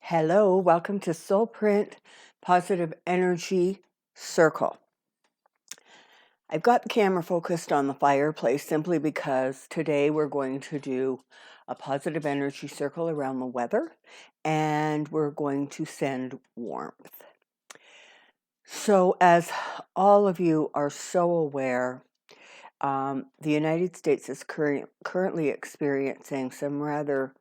Hello, welcome to Soulprint Positive Energy Circle. I've got the camera focused on the fireplace simply because today we're going to do a positive energy circle around the weather and we're going to send warmth. So as all of you are so aware, the United States is currently experiencing some rather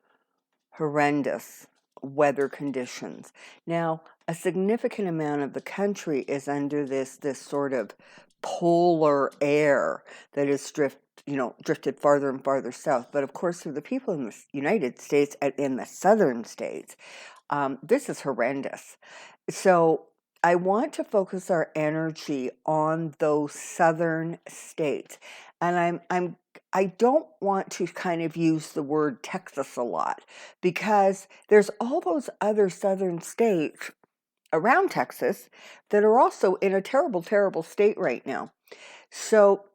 horrendous weather conditions. Now, a significant amount of the country is under this sort of polar air that is drifted farther and farther south. But of course, for the people in the United States and in the southern states, this is horrendous. So I want to focus our energy on those southern states. And I don't want to kind of use the word Texas a lot because there's all those other southern states around Texas that are also in a terrible, terrible state right now. So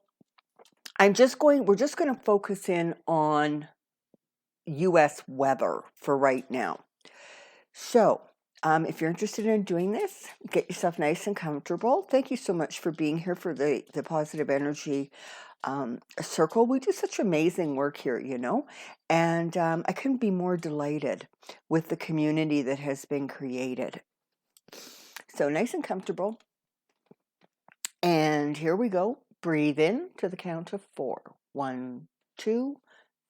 we're just going to focus in on US weather for right now. So if you're interested in doing this, get yourself nice and comfortable. Thank you so much for being here for the positive energy circle. We do such amazing work here, and I couldn't be more delighted with the community that has been created. So nice and comfortable. And here we go. Breathe in to the count of 4. 1, 2,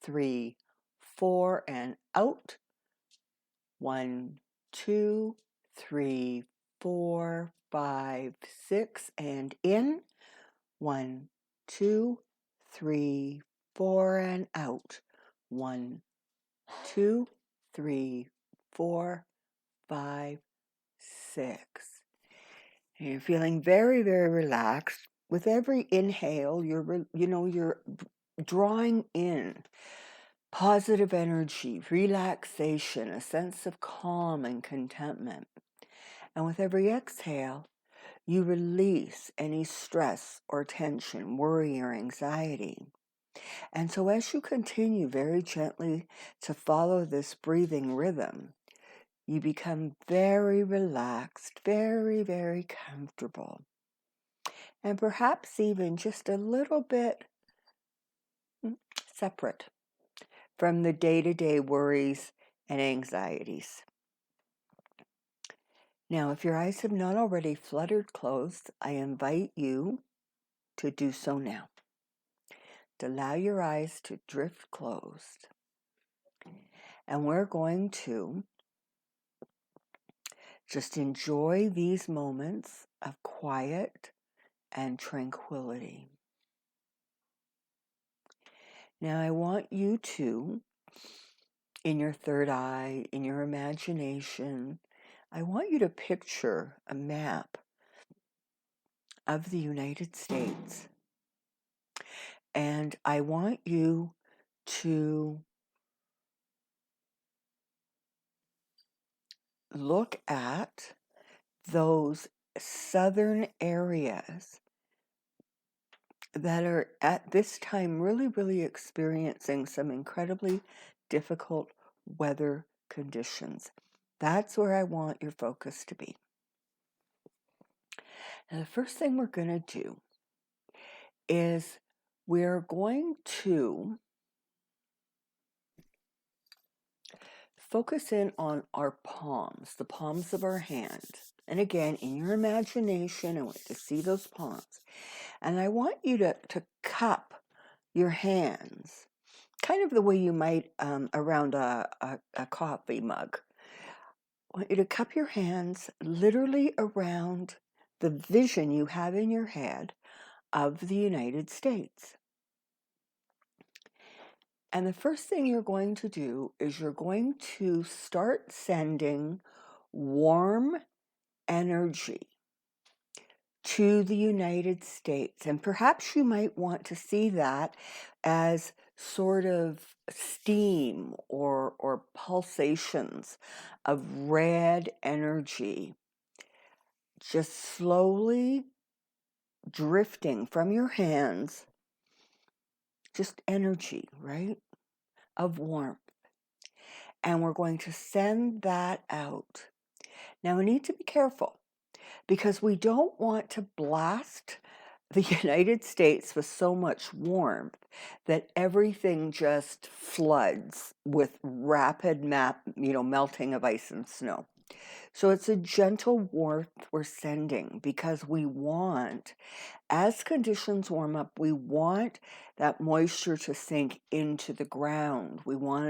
3, 4, and out. 1, 2, 3, 4, 5, 6, and in. 1, 2, 3, 4, and out. 1, 2, 3, 4, 5, 6. And you're feeling very, very relaxed. With every inhale, you're drawing in positive energy, relaxation, a sense of calm and contentment. And with every exhale, you release any stress or tension, worry or anxiety. And so as you continue very gently to follow this breathing rhythm, you become very relaxed, very, very comfortable, and perhaps even just a little bit separate from the day-to-day worries and anxieties. Now, if your eyes have not already fluttered closed, I invite you to do so now. To allow your eyes to drift closed. And we're going to just enjoy these moments of quiet and tranquility. Now, I want you to, in your third eye, in your imagination, I want you to picture a map of the United States. And I want you to look at those southern areas that are at this time really, really experiencing some incredibly difficult weather conditions. That's where I want your focus to be. Now, the first thing we're going to do is we're going to focus in on our palms, the palms of our hand. And again, in your imagination, I want you to see those palms. And I want you to cup your hands, kind of the way you might around a coffee mug. I want you to cup your hands literally around the vision you have in your head of the United States. And the first thing you're going to do is you're going to start sending warm energy to the United States. And perhaps you might want to see that as sort of steam or pulsations of red energy, just slowly drifting from your hands, just energy, right, of warmth. and we're going to send that out. Now we need to be careful because we don't want to blast the United States with so much warmth that everything just floods with rapid melting of ice and snow. So it's a gentle warmth we're sending because we want, as conditions warm up, we want that moisture to sink into the ground. We want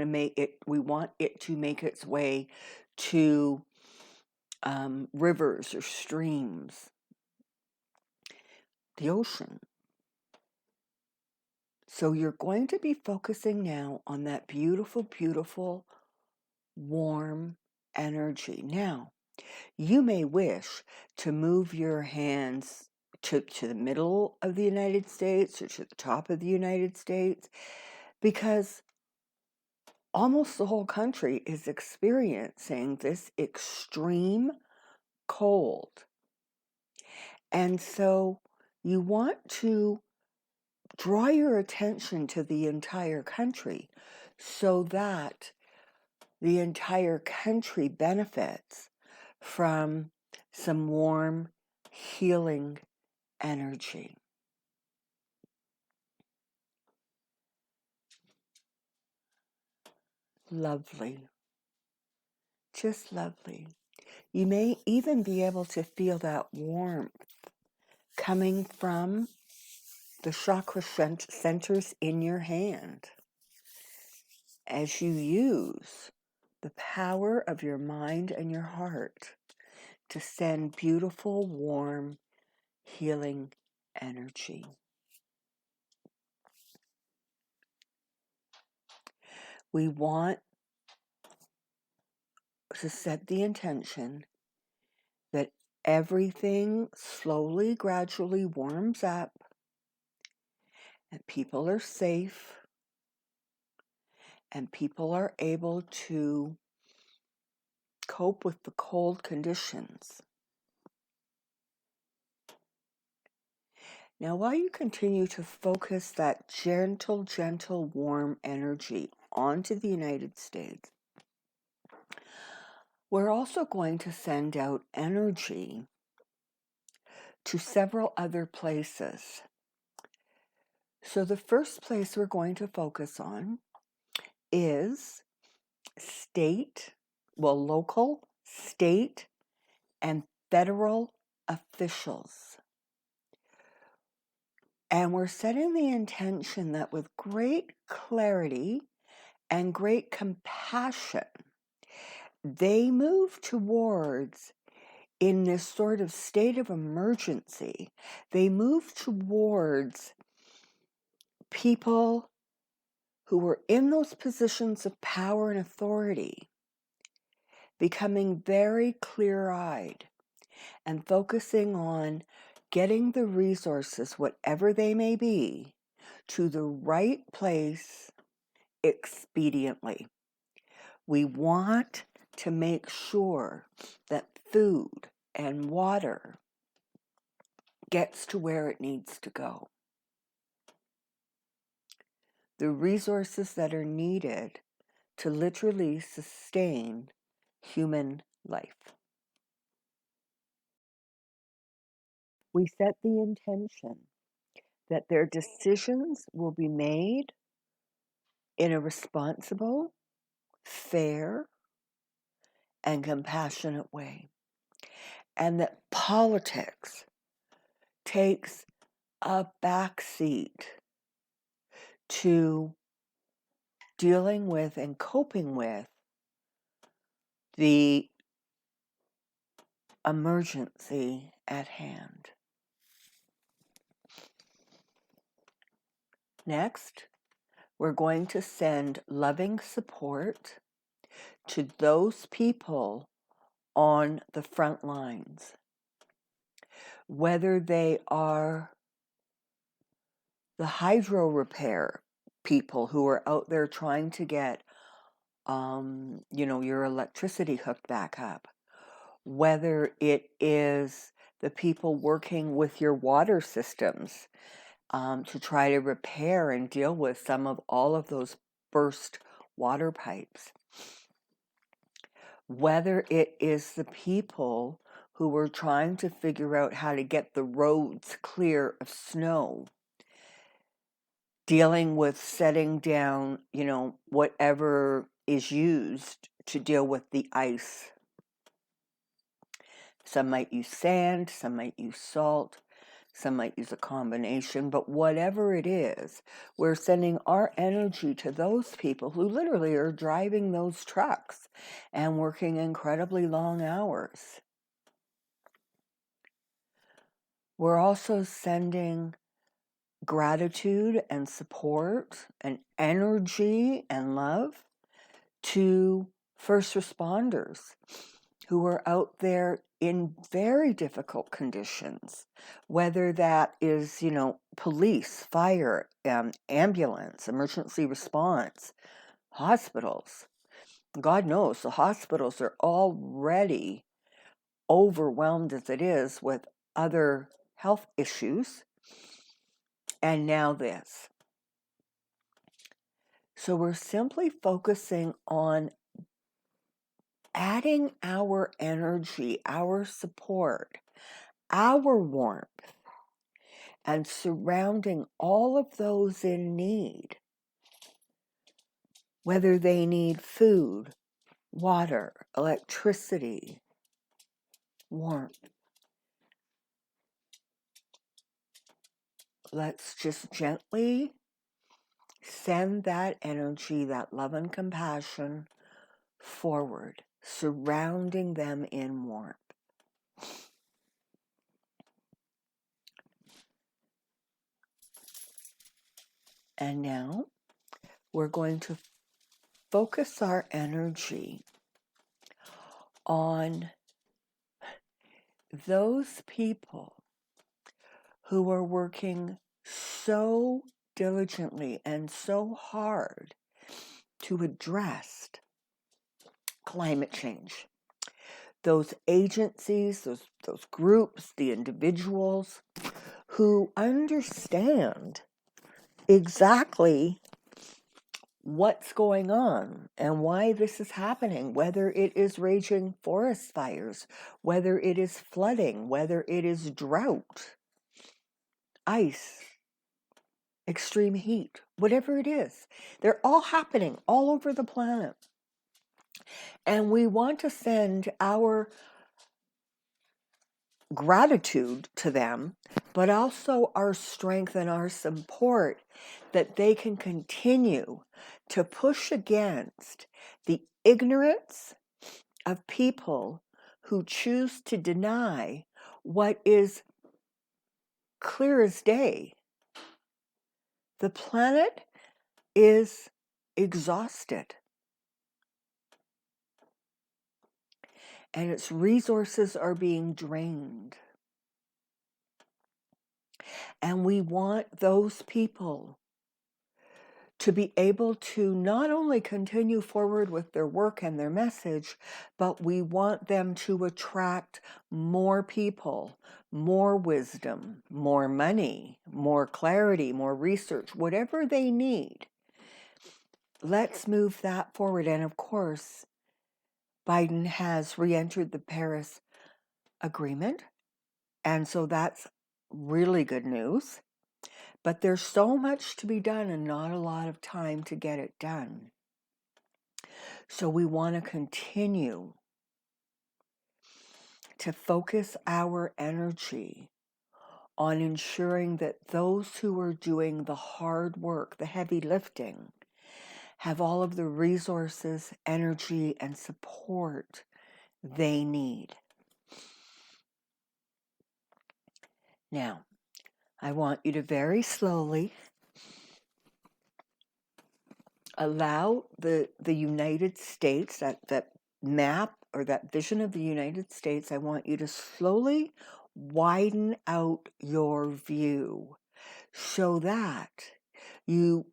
it to make its way to rivers or streams, the ocean. So you're going to be focusing now on that beautiful, beautiful, warm energy. Now, you may wish to move your hands to the middle of the United States or to the top of the United States, because almost the whole country is experiencing this extreme cold. And so you want to draw your attention to the entire country so that the entire country benefits from some warm, healing energy. Lovely. Just lovely. You may even be able to feel that warmth coming from the chakra centers in your hand as you use the power of your mind and your heart to send beautiful, warm, healing energy. We want to set the intention that everything slowly, gradually warms up, and people are safe, and people are able to cope with the cold conditions. Now, while you continue to focus that gentle, gentle, warm energy onto the United States, we're also going to send out energy to several other places. So the first place we're going to focus on is local, state, and federal officials. And we're setting the intention that with great clarity and great compassion, they move towards, in this sort of state of emergency, they move towards people who were in those positions of power and authority, becoming very clear-eyed and focusing on getting the resources, whatever they may be, to the right place expediently. We want to make sure that food and water gets to where it needs to go. The resources that are needed to literally sustain human life. We set the intention that their decisions will be made in a responsible, fair, and compassionate way. And that politics takes a backseat to dealing with and coping with the emergency at hand. Next, we're going to send loving support to those people on the front lines, whether they are the hydro repair people who are out there trying to get your electricity hooked back up, whether it is the people working with your water systems to try to repair and deal with some of all of those burst water pipes. whether it is the people who were trying to figure out how to get the roads clear of snow, dealing with setting down, whatever is used to deal with the ice. Some might use sand, some might use salt, some might use a combination, but whatever it is, we're sending our energy to those people who literally are driving those trucks and working incredibly long hours. We're also sending gratitude and support and energy and love to first responders who are out there in very difficult conditions, whether that is, police, fire, ambulance, emergency response, hospitals. God knows the hospitals are already overwhelmed as it is with other health issues. And now this. So we're simply focusing on adding our energy, our support, our warmth, and surrounding all of those in need, whether they need food, water, electricity, warmth. Let's just gently send that energy, that love and compassion forward, surrounding them in warmth. And now we're going to focus our energy on those people who are working so diligently and so hard to address climate change. Those agencies, those groups, the individuals who understand exactly what's going on and why this is happening, whether it is raging forest fires, whether it is flooding, whether it is drought, ice, extreme heat, whatever it is. They're all happening all over the planet. And we want to send our gratitude to them, but also our strength and our support that they can continue to push against the ignorance of people who choose to deny what is clear as day. The planet is exhausted, and its resources are being drained. And we want those people to be able to not only continue forward with their work and their message, but we want them to attract more people, more wisdom, more money, more clarity, more research, whatever they need. Let's move that forward. And of course, Biden has re-entered the Paris Agreement. And so that's really good news. But there's so much to be done and not a lot of time to get it done. So we want to continue to focus our energy on ensuring that those who are doing the hard work, the heavy lifting, have all of the resources, energy, and support they need. Now, I want you to very slowly allow the United States, that map or that vision of the United States, I want you to slowly widen out your view so that you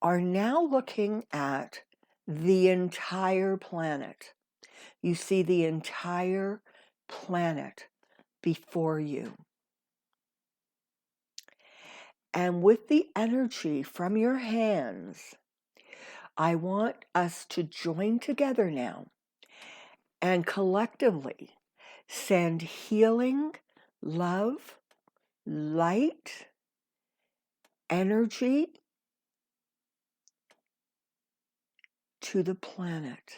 are now looking at the entire planet. You see the entire planet before you. And with the energy from your hands, I want us to join together now and collectively send healing, love, light, energy to the planet.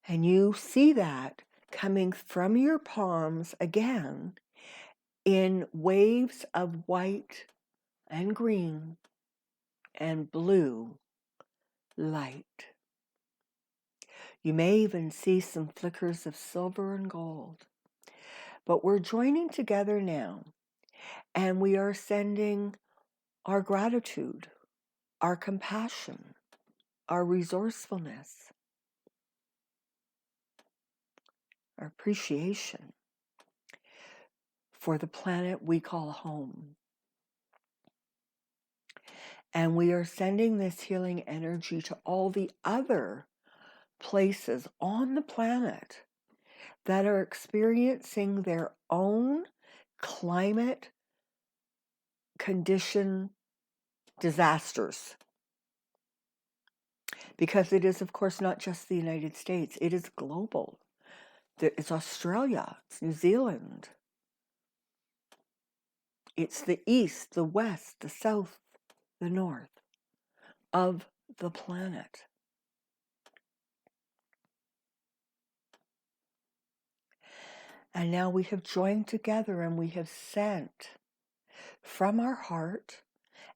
And you see that coming from your palms again in waves of white and green and blue light. You may even see some flickers of silver and gold. But we're joining together now, and we are sending our gratitude, our compassion, our resourcefulness, our appreciation for the planet we call home. And we are sending this healing energy to all the other places on the planet that are experiencing their own climate condition disasters. Because it is, of course, not just the United States, it is global. It's Australia, it's New Zealand, it's the east, the west, the south, the north of the planet. And now we have joined together and we have sent from our heart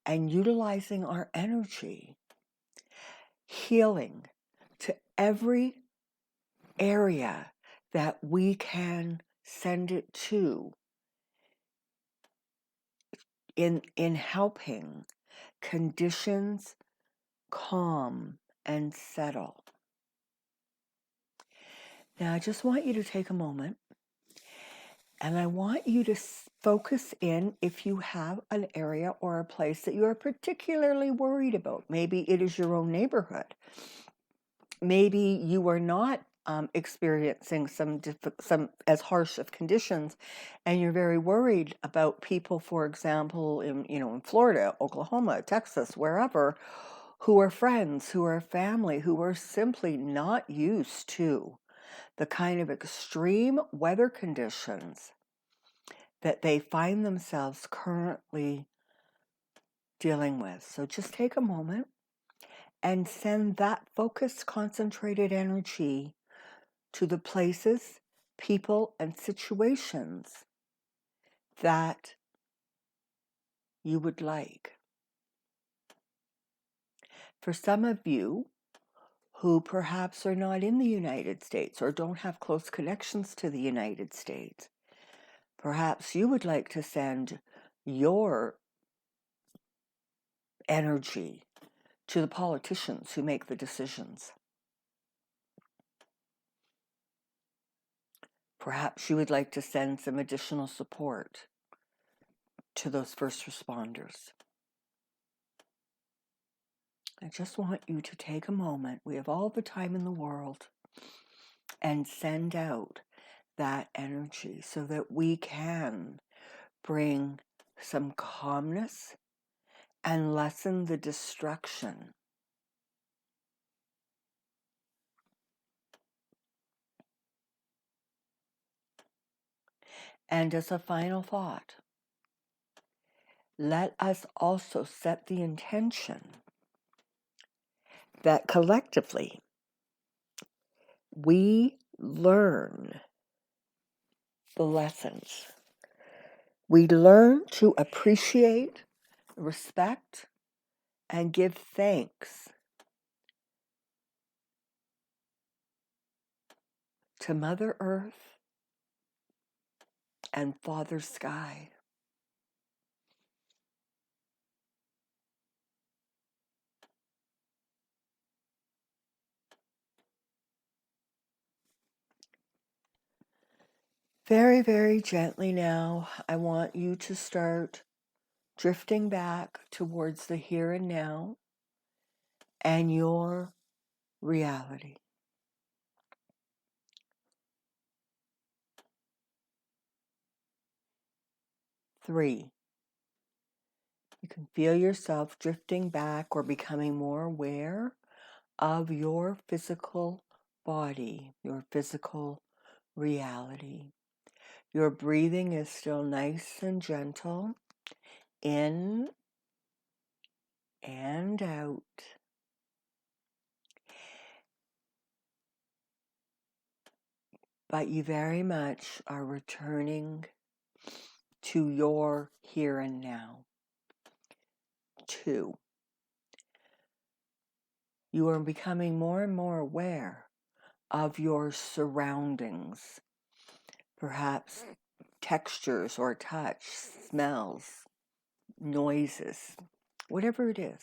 and utilizing our energy, healing to every area that we can send it to in helping conditions calm and settle. Now, I just want you to take a moment and I want you to focus in if you have an area or a place that you are particularly worried about. Maybe it is your own neighborhood. Maybe you are not experiencing some as harsh of conditions, and you're very worried about people, for example, in Florida, Oklahoma, Texas, wherever, who are friends, who are family, who are simply not used to the kind of extreme weather conditions that they find themselves currently dealing with. So just take a moment and send that focused, concentrated energy to the places, people, and situations that you would like. For some of you who perhaps are not in the United States or don't have close connections to the United States, perhaps you would like to send your energy to the politicians who make the decisions. Perhaps you would like to send some additional support to those first responders. I just want you to take a moment. We have all the time in the world, and send out that energy so that we can bring some calmness and lessen the destruction. And as a final thought, let us also set the intention that collectively we learn the lessons. We learn to appreciate, respect, and give thanks to Mother Earth and Father Sky. Very, very gently now, I want you to start drifting back towards the here and now and your reality. 3, you can feel yourself drifting back or becoming more aware of your physical body, your physical reality. Your breathing is still nice and gentle, in and out. But you very much are returning to your here and now. 2. You are becoming more and more aware of your surroundings, perhaps textures or touch, smells, noises, whatever it is.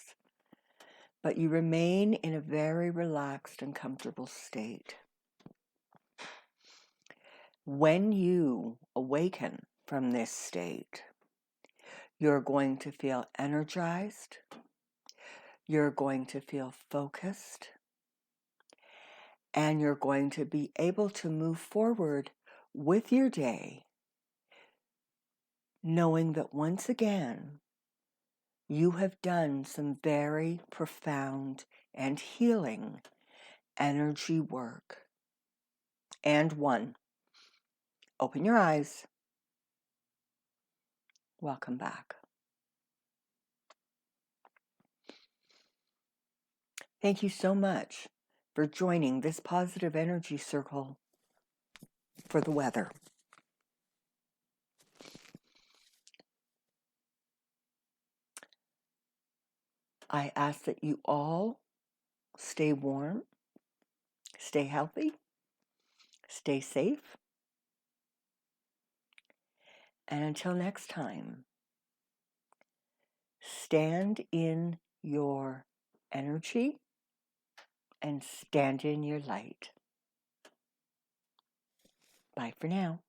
But you remain in a very relaxed and comfortable state. When you awaken from this state, you're going to feel energized, you're going to feel focused, and you're going to be able to move forward with your day, knowing that once again, you have done some very profound and healing energy work. And 1. Open your eyes. Welcome back. Thank you so much for joining this positive energy circle for the weather. I ask that you all stay warm, stay healthy, stay safe, and until next time, stand in your energy and stand in your light. Bye for now.